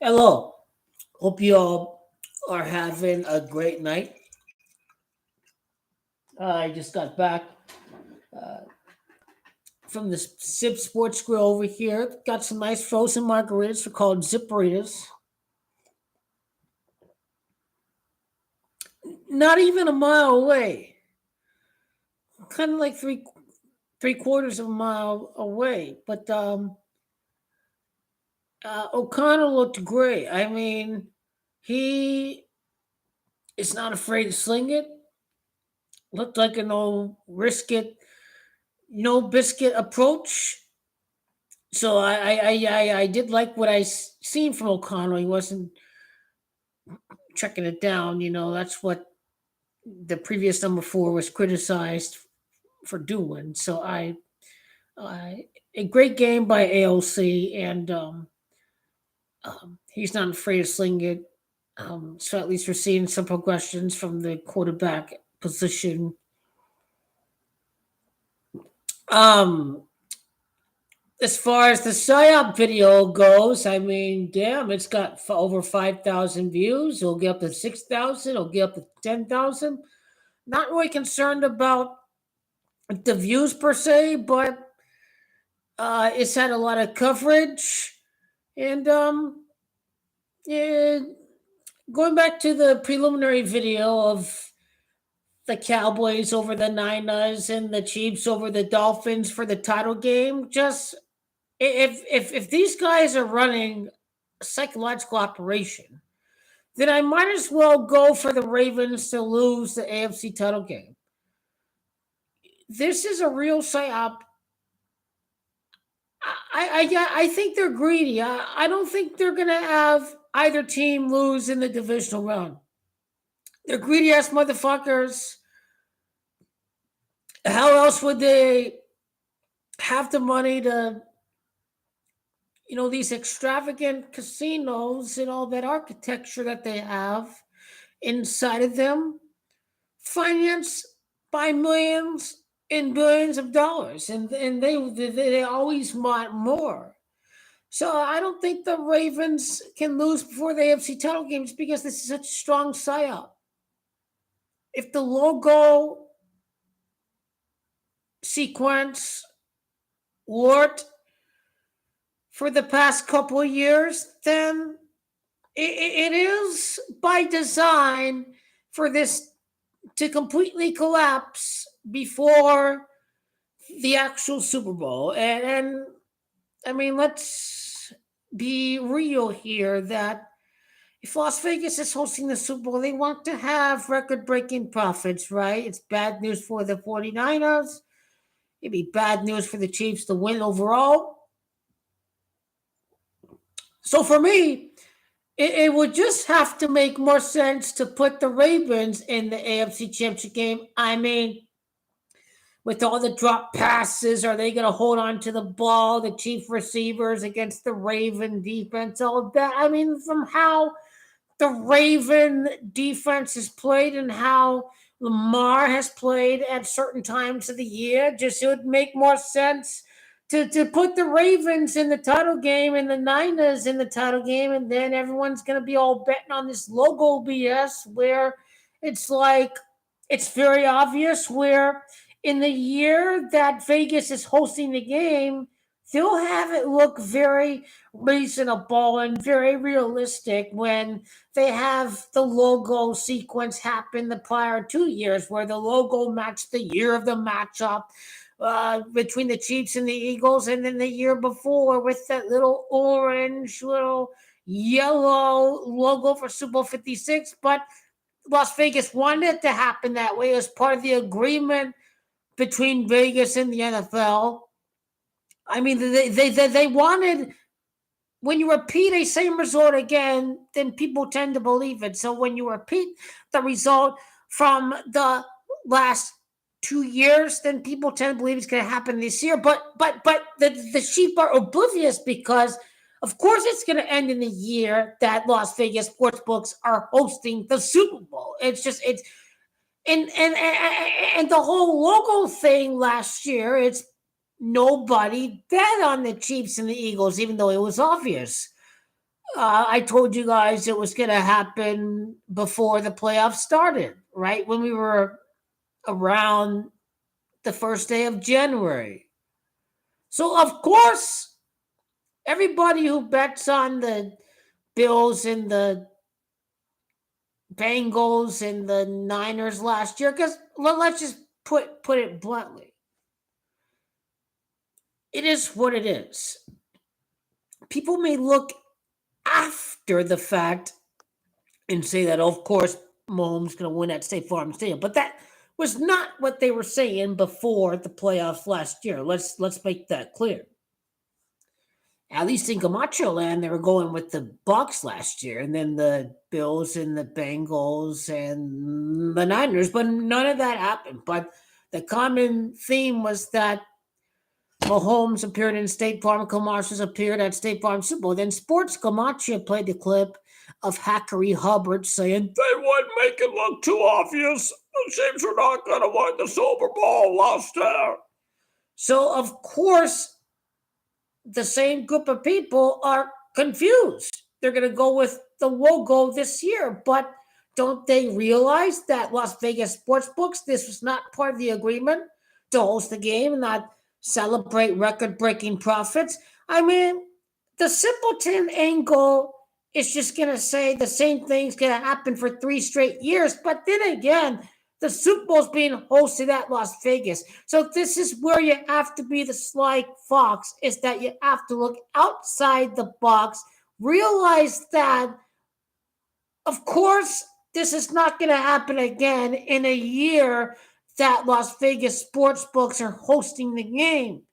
Hello. Hope you all are having a great night. I just got back from the Sip Sports Grill over here. Got some nice frozen margaritas. They're called Zipperitas. Not even a mile away. Kind of like three quarters of a mile away. But O'Connell looked great. I mean, he is not afraid to sling it. Looked like a no risk it, no biscuit approach. So I did like what seen from O'Connell. He wasn't checking it down. That's what the previous number four was criticized for doing. So I a great game by AOC, and he's not afraid to sling it. So at least we're seeing some progressions from the quarterback position. Um, as far as the PSYOP video goes, I mean, damn, it's got over 5,000 views. It'll get up to 6,000. It'll get up to 10,000. Not really concerned about the views per se, but it's had a lot of coverage. And yeah, going back to the preliminary video of the Cowboys over the Niners and the Chiefs over the Dolphins for the title game, just if these guys are running a psychological operation, then I might as well go for the Ravens to lose the AFC title game. This is a real psyop. I think they're greedy. I don't think they're gonna have either team lose in the divisional round. They're greedy ass motherfuckers. How else would they have the money to, these extravagant casinos and all that architecture that they have inside of them, financed by millions and billions of dollars, and they always want more. So I don't think the Ravens can lose before the AFC title games because this is such a strong psyop. If the logo sequence worked for the past couple of years, then it is by design for this to completely collapse before the actual Super Bowl. And I mean, let's be real here that if Las Vegas is hosting the Super Bowl, they want to have record breaking profits, right? It's bad news for the 49ers. It'd be bad news for the Chiefs to win overall. So for me, it would just have to make more sense to put the Ravens in the AFC Championship game. I mean, with all the drop passes, are they going to hold on to the ball, the Chief receivers against the Raven defense, all of that? I mean, from how the Raven defense has played and how Lamar has played at certain times of the year, just it would make more sense to put the Ravens in the title game and the Niners in the title game, and then everyone's going to be all betting on this logo BS where it's like, it's very obvious where in the year that Vegas is hosting the game, they'll have it look very reasonable and very realistic when they have the logo sequence happen the prior 2 years where the logo matched the year of the matchup between the Chiefs and the Eagles, and then the year before with that little orange, little yellow logo for Super Bowl 56. But Las Vegas wanted it to happen that way as part of the agreement between Vegas and the NFL. I mean, they wanted, when you repeat a same result again, then people tend to believe it. So when you repeat the result from the last 2 years, then people tend to believe it's going to happen this year. But the sheep are oblivious because, of course, it's going to end in the year that Las Vegas Sportsbooks are hosting the Super Bowl. It's just and the whole logo thing last year. It's nobody bet on the Chiefs and the Eagles, even though it was obvious. I told you guys it was going to happen before the playoffs started, right? When we were around the first day of January. So, of course, everybody who bets on the Bills and the Bengals and the Niners last year, because let's just put it bluntly, it is what it is. People may look after the fact and say that, of course, Mahomes going to win at State Farm Stadium, but that was not what they were saying before the playoffs last year. Let's make that clear. At least in Camacho land, they were going with the Bucks last year, and then the Bills and the Bengals and the Niners, but none of that happened. But the common theme was that Mahomes appeared in State Farm, Camacho's appeared at State Farm Super Bowl. Then Sports Camacho played the clip of Hackery Hubbard saying, "They wouldn't make it look too obvious. The Chiefs are not going to win the Super Bowl last year." So, of course, the same group of people are confused. They're going to go with the logo this year, but don't they realize that Las Vegas Sportsbooks, this was not part of the agreement to host the game and not celebrate record-breaking profits? I mean, the simpleton angle is just going to say the same thing's going to happen for 3 straight years, but then again, the Super Bowl's being hosted at Las Vegas. So this is where you have to be the sly fox, is that you have to look outside the box, realize that, of course, this is not going to happen again in a year that Las Vegas Sportsbooks are hosting the game.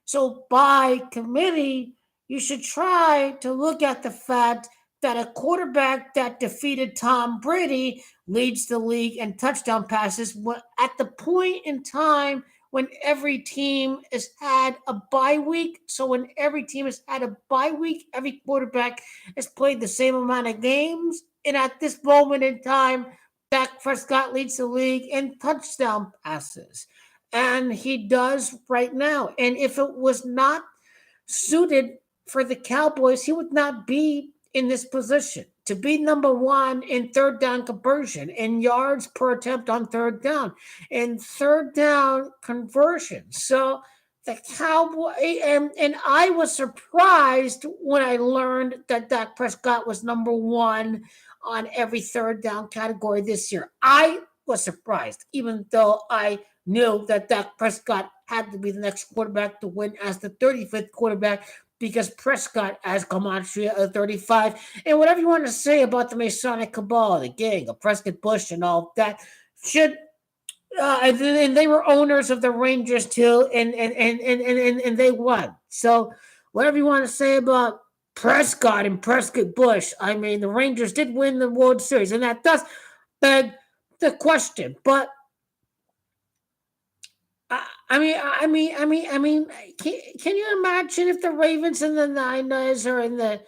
So by committee, you should try to look at the fact that a quarterback that defeated Tom Brady leads the league in touchdown passes at the point in time when every team has had a bye week. So when every team has had a bye week, every quarterback has played the same amount of games. And at this moment in time, Dak Prescott leads the league in touchdown passes. And he does right now. And if it was not suited for the Cowboys, he would not be in this position to be number 1 in third down conversion, in yards per attempt on third down, in third down conversion. So the Cowboy, and I was surprised when I learned that Dak Prescott was number 1 on every third down category this year. I was surprised, even though I knew that Dak Prescott had to be the next quarterback to win as the 35th quarterback, because Prescott has Camacho at 35. And whatever you want to say about the Masonic Cabal, the gang of Prescott Bush and all that, should and they were owners of the Rangers too, and they won. So whatever you want to say about Prescott and Prescott Bush, I mean, the Rangers did win the World Series, and that does beg the question. But I mean, can you imagine if the Ravens and the Niners are in the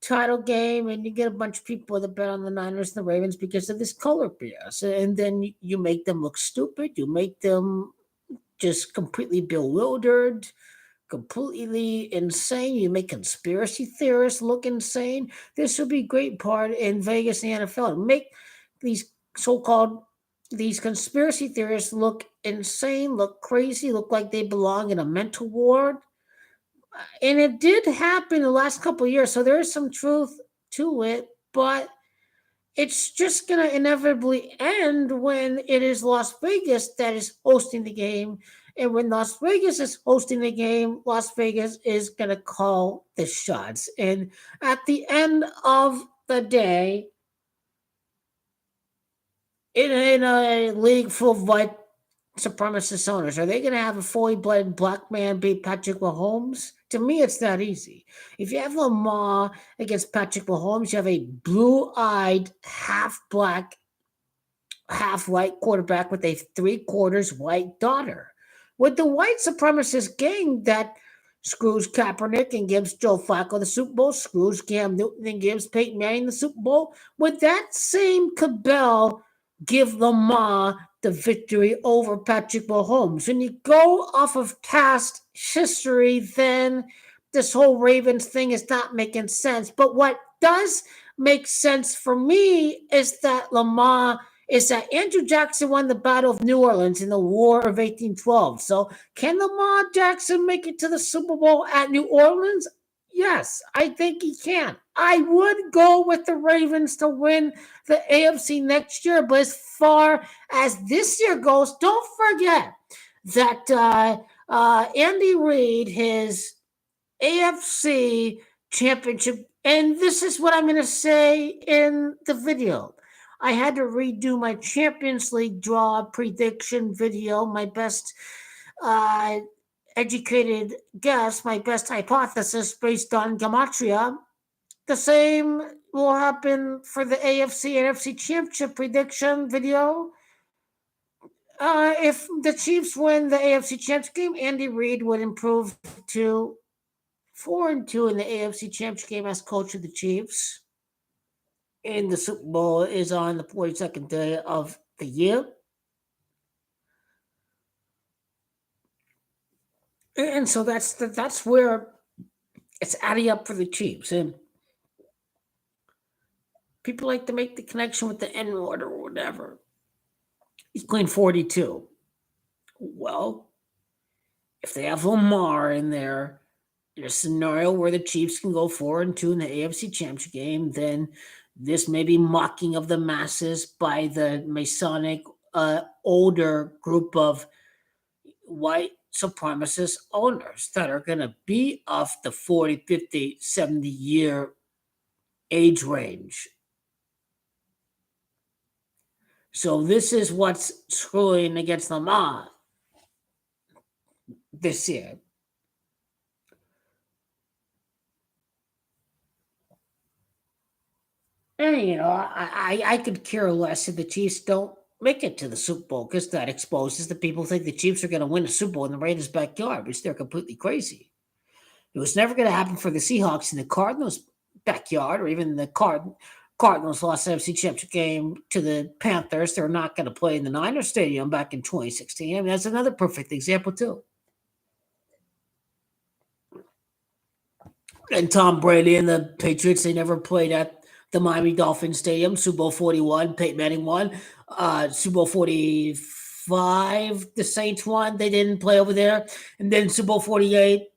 title game and you get a bunch of people that bet on the Niners and the Ravens because of this color BS, and then you make them look stupid, you make them just completely bewildered, completely insane, you make conspiracy theorists look insane. This would be a great part in Vegas and the NFL. Make these so-called these conspiracy theorists look insane, look crazy, look like they belong in a mental ward. And it did happen the last couple of years, so there is some truth to it, but it's just going to inevitably end when it is Las Vegas that is hosting the game. And when Las Vegas is hosting the game, Las Vegas is going to call the shots. And at the end of the day, in a league full of white supremacist owners, are they going to have a fully blooded black man beat Patrick Mahomes? To me, it's not easy. If you have Lamar against Patrick Mahomes, you have a blue-eyed, half-black, half-white quarterback with a 3/4 white daughter. With the white supremacist gang that screws Kaepernick and gives Joe Flacco the Super Bowl, screws Cam Newton and gives Peyton Manning the Super Bowl, would that same cabal give Lamar the victory over Patrick Mahomes? When you go off of past history, then this whole Ravens thing is not making sense. But what does make sense for me is that Andrew Jackson won the Battle of New Orleans in the War of 1812. So can Lamar Jackson make it to the Super Bowl at New Orleans? Yes, I think he can. I would go with the Ravens to win the AFC next year, but as far as this year goes, don't forget that Andy Reid, his AFC championship, and this is what I'm going to say in the video. I had to redo my Champions League draw prediction video, my best educated guess, my best hypothesis based on Gematria. The same will happen for the AFC and NFC championship prediction video. If the Chiefs win the AFC championship game, Andy Reid would improve to 4-2 in the AFC championship game as coach of the Chiefs. And the Super Bowl is on the 42nd day of the year. And so that's where it's adding up for the Chiefs. And people like to make the connection with the N-word or whatever. He's playing 42. Well, if they have Lamar in there, in a scenario where the Chiefs can go 4-2 in the AFC Championship game, then this may be mocking of the masses by the Masonic older group of white supremacist owners that are going to be of the 40, 50, 70-year age range. So this is what's screwing against Lamar this year. And, I could care less if the Chiefs don't make it to the Super Bowl because that exposes the people who think the Chiefs are going to win the Super Bowl in the Raiders' backyard, which they're completely crazy. It was never going to happen for the Seahawks in the Cardinals' backyard, or even the Cardinals lost the NFC Championship game to the Panthers. They're not going to play in the Niners Stadium back in 2016. I mean, that's another perfect example, too. And Tom Brady and the Patriots, they never played at the Miami Dolphins Stadium. Super Bowl 41, Peyton Manning won. Super Bowl 45, the Saints won. They didn't play over there. And then Super Bowl 48,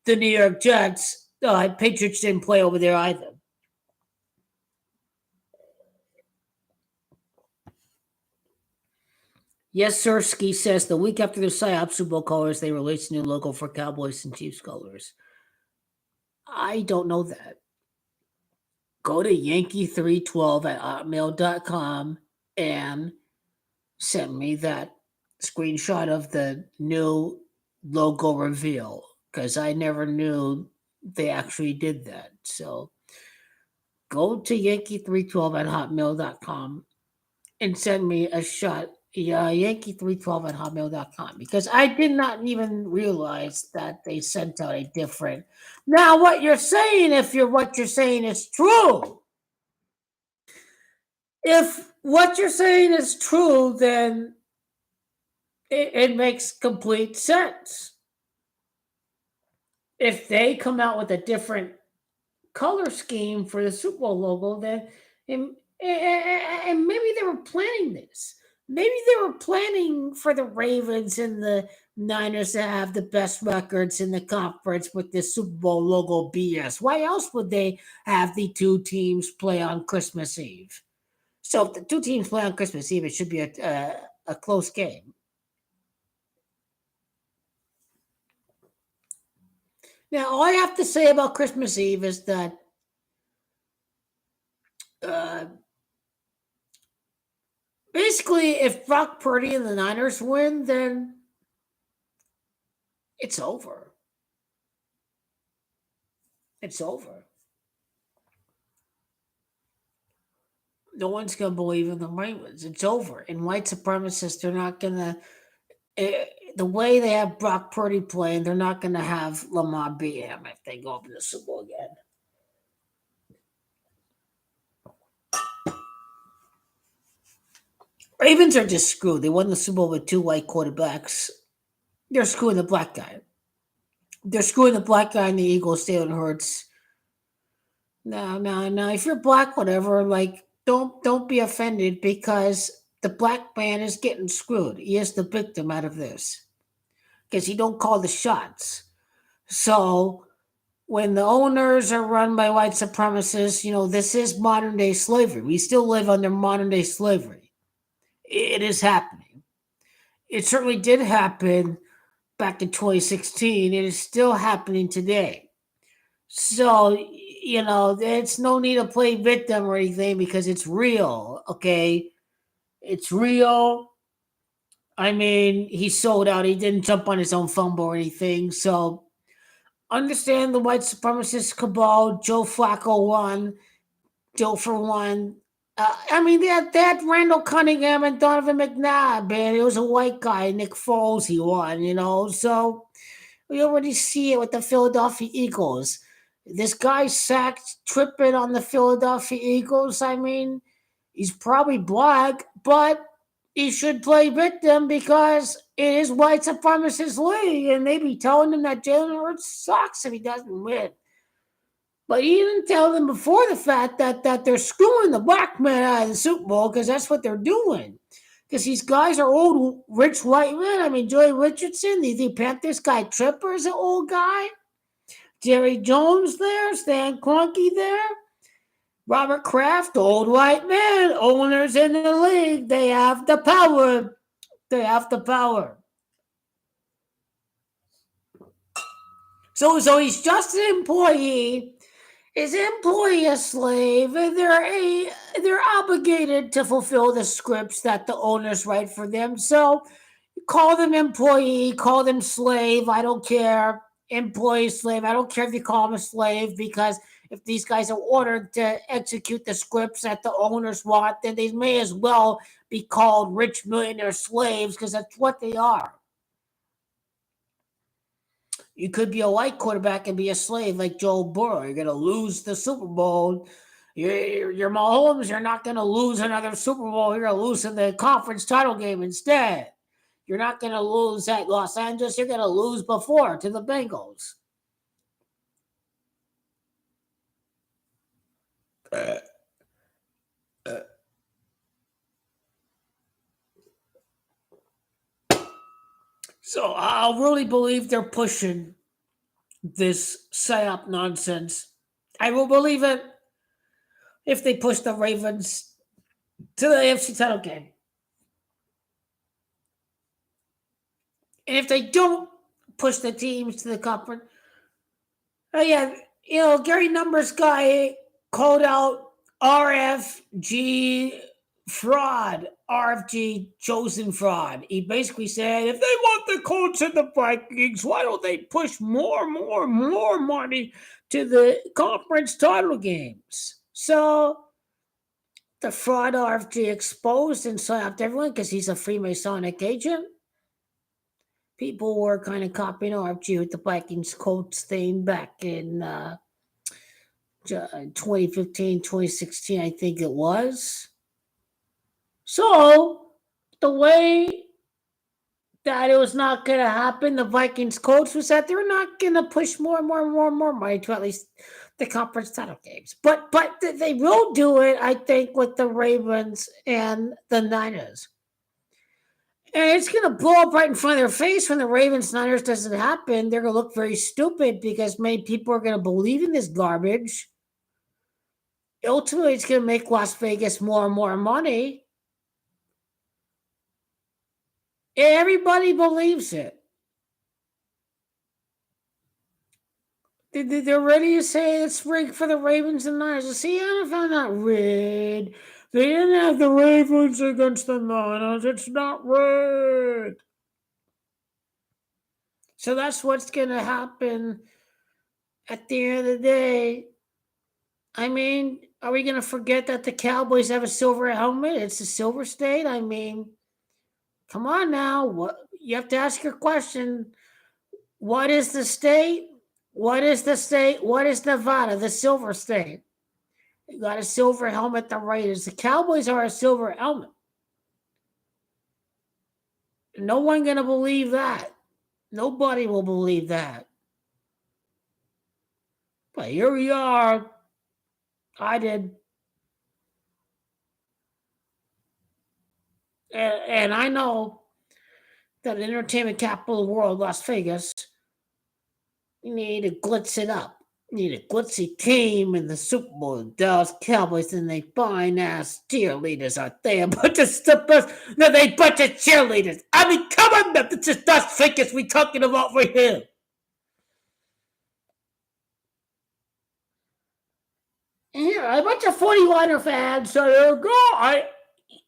the New York Jets, Patriots didn't play over there either. Yes, sir. Ski says the week after the PSYOP Super Bowl colors, they released a new logo for Cowboys and Chiefs colors. I don't know that. Go to yankee312@hotmail.com and send me that screenshot of the new logo reveal, because I never knew they actually did that. So go to yankee312@hotmail.com and send me a shot. Yankee312@hotmail.com, because I did not even realize that they sent out a different. Now, what you're saying, what you're saying is true. If what you're saying is true, then it makes complete sense. If they come out with a different color scheme for the Super Bowl logo, then and maybe they were planning this. Maybe they were planning for the Ravens and the Niners to have the best records in the conference with this Super Bowl logo BS. Why else would they have the two teams play on Christmas Eve? So if the two teams play on Christmas Eve, it should be a close game. Now, all I have to say about Christmas Eve is that basically, if Brock Purdy and the Niners win, then it's over. It's over. No one's going to believe in the Ravens. It's over. And white supremacists, they're not going to, the way they have Brock Purdy playing, they're not going to have Lamar beat him if they go up in the Super Bowl again. Ravens are just screwed. They won the Super Bowl with two white quarterbacks. They're screwing the black guy. They're screwing the black guy in the Eagles, Jalen Hurts. No. If you're black, whatever, like don't be offended because the black man is getting screwed. He is the victim out of this because he don't call the shots. So when the owners are run by white supremacists, this is modern day slavery. We still live under modern day slavery. It is happening. It certainly did happen back in 2016. It is still happening today. So, it's no need to play victim or anything because it's real, okay? It's real. I mean, he sold out. He didn't jump on his own fumble or anything. So, understand the white supremacist cabal. Joe Flacco won. Joe for one. I mean, they had Randall Cunningham and Donovan McNabb, man. It was a white guy, Nick Foles, he won. So, we already see it with the Philadelphia Eagles. This guy sacked tripping on the Philadelphia Eagles. I mean, he's probably black, but he should play victim because it is white supremacist league, and they be telling him that Jalen Hurts sucks if he doesn't win. But he didn't tell them before the fact that they're screwing the black man out of the Super Bowl because that's what they're doing. Because these guys are old, rich white men. I mean, Joey Richardson, the Panthers guy Tripper is an old guy. Jerry Jones there, Stan Kroenke there. Robert Kraft, old white man, owners in the league. They have the power. They have the power. So he's just an employee. Is an employee a slave? And they're obligated to fulfill the scripts that the owners write for them. So call them employee, call them slave. I don't care. Employee, slave. I don't care if you call them a slave because if these guys are ordered to execute the scripts that the owners want, then they may as well be called rich millionaire slaves because that's what they are. You could be a white quarterback and be a slave like Joe Burrow. You're going to lose the Super Bowl. You're Mahomes. You're not going to lose another Super Bowl. You're going to lose in the conference title game instead. You're not going to lose at Los Angeles. You're going to lose before to the Bengals. So I'll really believe they're pushing this PSYOP nonsense. I will believe it if they push the Ravens to the AFC title game. And if they don't push the teams to the conference, Gary Numbers guy called out RFG fraud, RFG chosen fraud. He basically said, if they want the Colts and the Vikings, why don't they push more money to the conference title games? So the fraud RFG exposed and slapped everyone because he's a Freemasonic agent. People were kind of copying RFG with the Vikings Colts thing back in 2015, 2016, I think it was. So the way that it was not going to happen, the Vikings Colts, was that they were not going to push more money to at least the conference title games. But they will do it, I think, with the Ravens and the Niners. And it's going to blow up right in front of their face when the Ravens-Niners doesn't happen. They're going to look very stupid because many people are going to believe in this garbage. Ultimately, it's going to make Las Vegas more and more money. Everybody believes it. They're ready to say it's rigged for the Ravens and Niners. See, NFL not rigged. They didn't have the Ravens against the Niners. It's not rigged. So that's what's going to happen at the end of the day. I mean, are we going to forget that the Cowboys have a silver helmet? It's a silver state. I mean, come on now. What you have to ask your question. What is the state? What is the state? What is Nevada? The silver state. You got a silver helmet, the Raiders. The Cowboys are a silver helmet. No one going to believe that. Nobody will believe that. But here we are. I did. And I know that entertainment capital of the world, Las Vegas, you need to glitz it up. You need a glitzy team in the Super Bowl, the Dallas Cowboys, and they fine ass cheerleaders out there. But the strippers, no, they bunch of cheerleaders. I mean, come on, that's just Las Vegas we talking about right here. Yeah, a bunch of 49er fans. So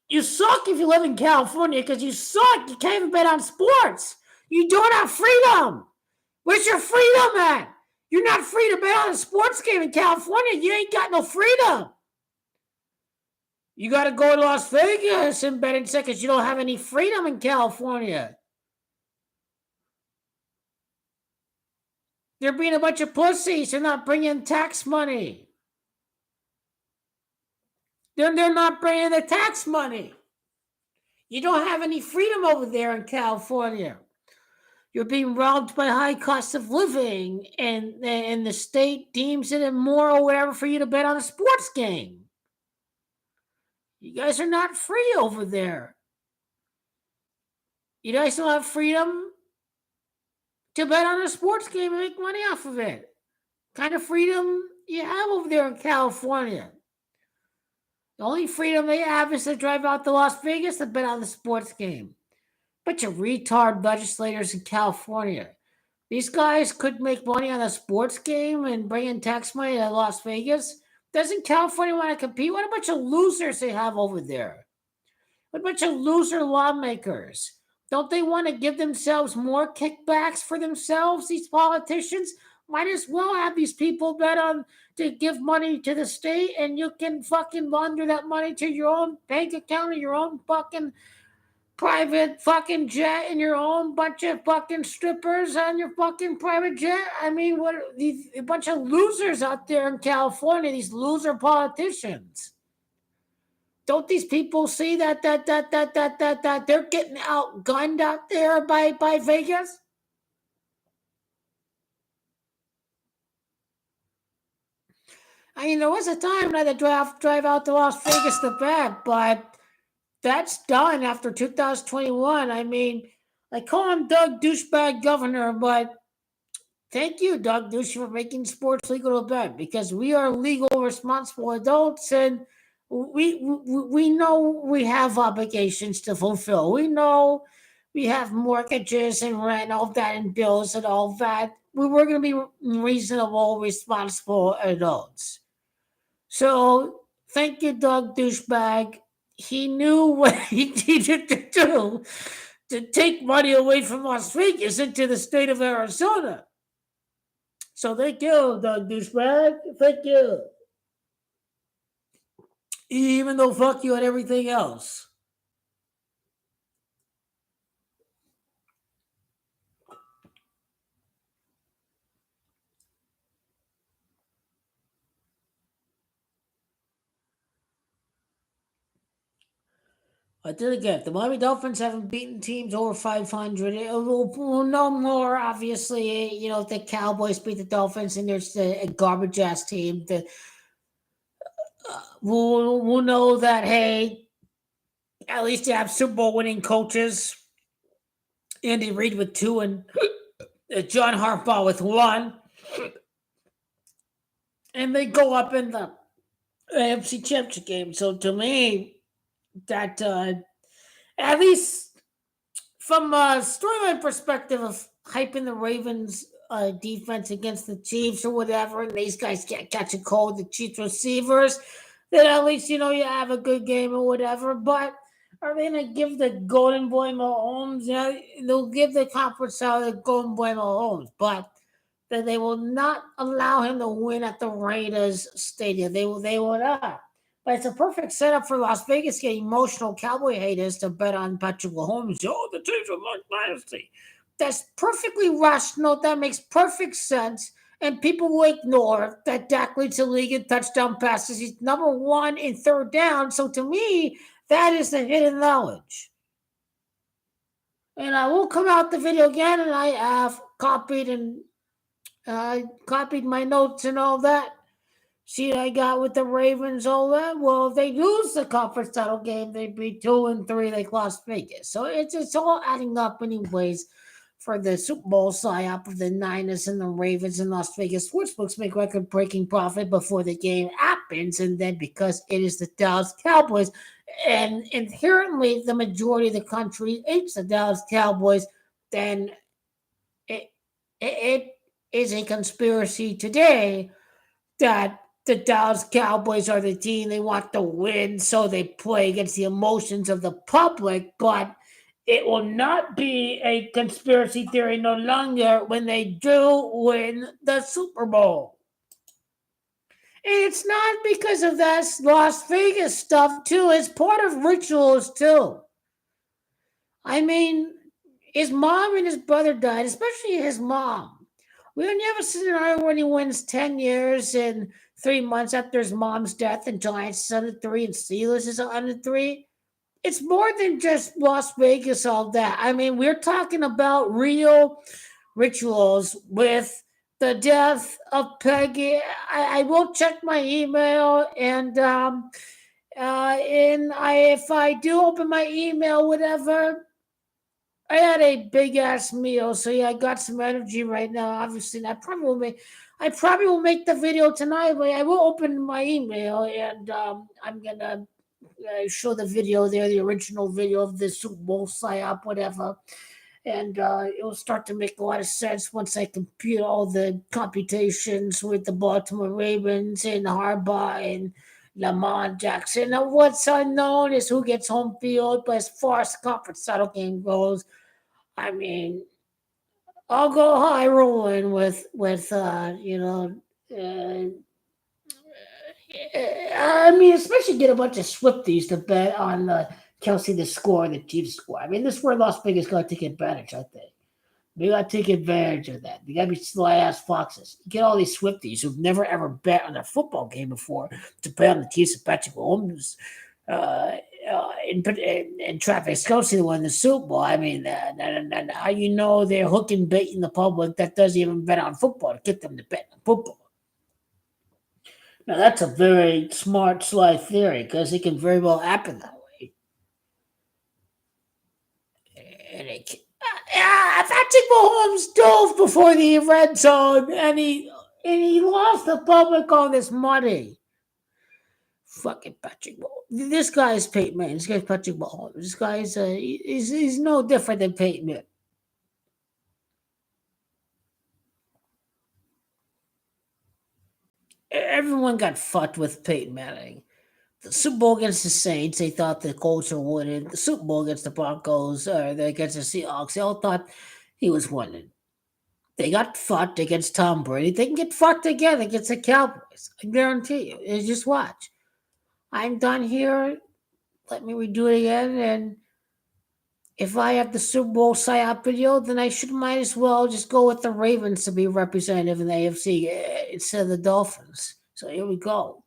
you suck if you live in California because you suck. You can't even bet on sports. You don't have freedom. Where's your freedom at? You're not free to bet on a sports game in California. You ain't got no freedom. You got to go to Las Vegas and bet in seconds. You don't have any freedom in California. They're being a bunch of pussies. They're not bringing tax money. They're not bringing the tax money. You don't have any freedom over there in California. You're being robbed by high cost of living, and the state deems it immoral, whatever, for you to bet on a sports game. You guys are not free over there. You guys don't have freedom to bet on a sports game and make money off of it. Kind of freedom you have over there in California. The only freedom they have is to drive out to Las Vegas to bet on the sports game. Bunch of retard legislators in California. These guys could make money on a sports game and bring in tax money to Las Vegas. Doesn't California want to compete? What a bunch of losers they have over there. What a bunch of loser lawmakers. Don't they want to give themselves more kickbacks for themselves, these politicians? Might as well have these people bet on to give money to the state, and you can fucking launder that money to your own bank account or your own fucking private fucking jet and your own bunch of fucking strippers on your fucking private jet. I mean, what these a bunch of losers out there in California, these loser politicians. Don't these people see that they're getting outgunned out there by Vegas? I mean, there was a time when I had to drive out to Las Vegas to bet, but that's done after 2021. I mean, I call him Doug Douchebag Governor, but thank you, Doug Douche, for making sports legal to bet because we are legal, responsible adults, and we know we have obligations to fulfill. We know we have mortgages and rent, all that, and bills and all that. We're going to be reasonable, responsible adults. So thank you, Doug Douchebag. He knew what he needed to do to take money away from Las Vegas into the state of Arizona. So thank you, Doug Douchebag. Thank you. Even though fuck you and everything else. But then again, if the Miami Dolphins haven't beaten teams over 500, we'll know more, obviously. You know, if the Cowboys beat the Dolphins and there's a garbage ass team, we'll know that, hey, at least they have Super Bowl winning coaches. Andy Reid with two and John Harbaugh with one. And they go up in the AFC Championship game. So to me, that at least from a storyline perspective of hyping the Ravens defense against the Chiefs or whatever, and these guys can't catch a cold, the Chiefs receivers, then at least you know you have a good game or whatever. But are they gonna give the Golden Boy Mahomes? Yeah, they'll give the conference out the Golden Boy Mahomes, but that they will not allow him to win at the Raiders Stadium. They will not. But it's a perfect setup for Las Vegas getting emotional Cowboy haters to bet on Patrick Mahomes. Oh, the teams are like dynasty. That's perfectly rational. That makes perfect sense. And people will ignore that Dak leads the league in touchdown passes. He's number one in third down. So to me, that is the hidden knowledge. And I will come out the video again, and I have copied my notes and all that. See what I got with the Ravens, all that? Well, if they lose the conference title game, they'd be 2-3 like Las Vegas. So it's all adding up anyways for the Super Bowl psyop of the Niners and the Ravens and Las Vegas Sportsbooks make record-breaking profit before the game happens, and then because it is the Dallas Cowboys, and inherently the majority of the country hates the Dallas Cowboys, then it, it is a conspiracy today that the Dallas Cowboys are the team they want to win, so they play against the emotions of the public, but it will not be a conspiracy theory no longer when they do win the Super Bowl. And it's not because of that Las Vegas stuff, too. It's part of rituals, too. I mean, his mom and his brother died, especially his mom. We would never see an when he wins 10 years and 3 months after his mom's death, and Giants is under 3 and Steelers is under 3. It's more than just Las Vegas, all that. I mean, we're talking about real rituals with the death of Peggy. I will check my email, and if I do open my email, whatever, I had a big ass meal, so yeah, I got some energy right now. Obviously, and I probably will make the video tonight, but I will open my email, and I'm gonna show the video there, the original video of the Super Bowl psyop, whatever, and it will start to make a lot of sense once I compute all the computations with the Baltimore Ravens and Harbaugh and Lamar Jackson. Now, what's unknown is who gets home field, but as far as the conference title game goes, I mean, I'll go high rolling with I mean, especially get a bunch of Swifties to bet on Kelsey the score, the Chiefs score. I mean, this is where Las Vegas got to take advantage. I think they got to take advantage of that. They got to be sly ass foxes. You get all these Swifties who've never ever bet on a football game before to bet on the Chiefs and Patrick Mahomes. And Travis Kelce won the Super Bowl. I mean, and how you know they're hooking baiting the public that doesn't even bet on football to get them to bet on football. Now that's a very smart, sly theory because it can very well happen that way. And Patrick Mahomes dove before the red zone, and he lost the public all this money. Fucking Patrick Mahomes. This guy is Peyton Manning. This guy's Patrick Mahomes. This guy is he's no different than Peyton Manning. Everyone got fucked with Peyton Manning. The Super Bowl against the Saints, they thought the Colts were winning. The Super Bowl against the Broncos, or against the Seahawks, they all thought he was winning. They got fucked against Tom Brady. They can get fucked again against the Cowboys. I guarantee you. You just watch. I'm done here. Let me redo it again. And if I have the Super Bowl psyop video, then I might as well just go with the Ravens to be representative in the AFC instead of the Dolphins. So here we go.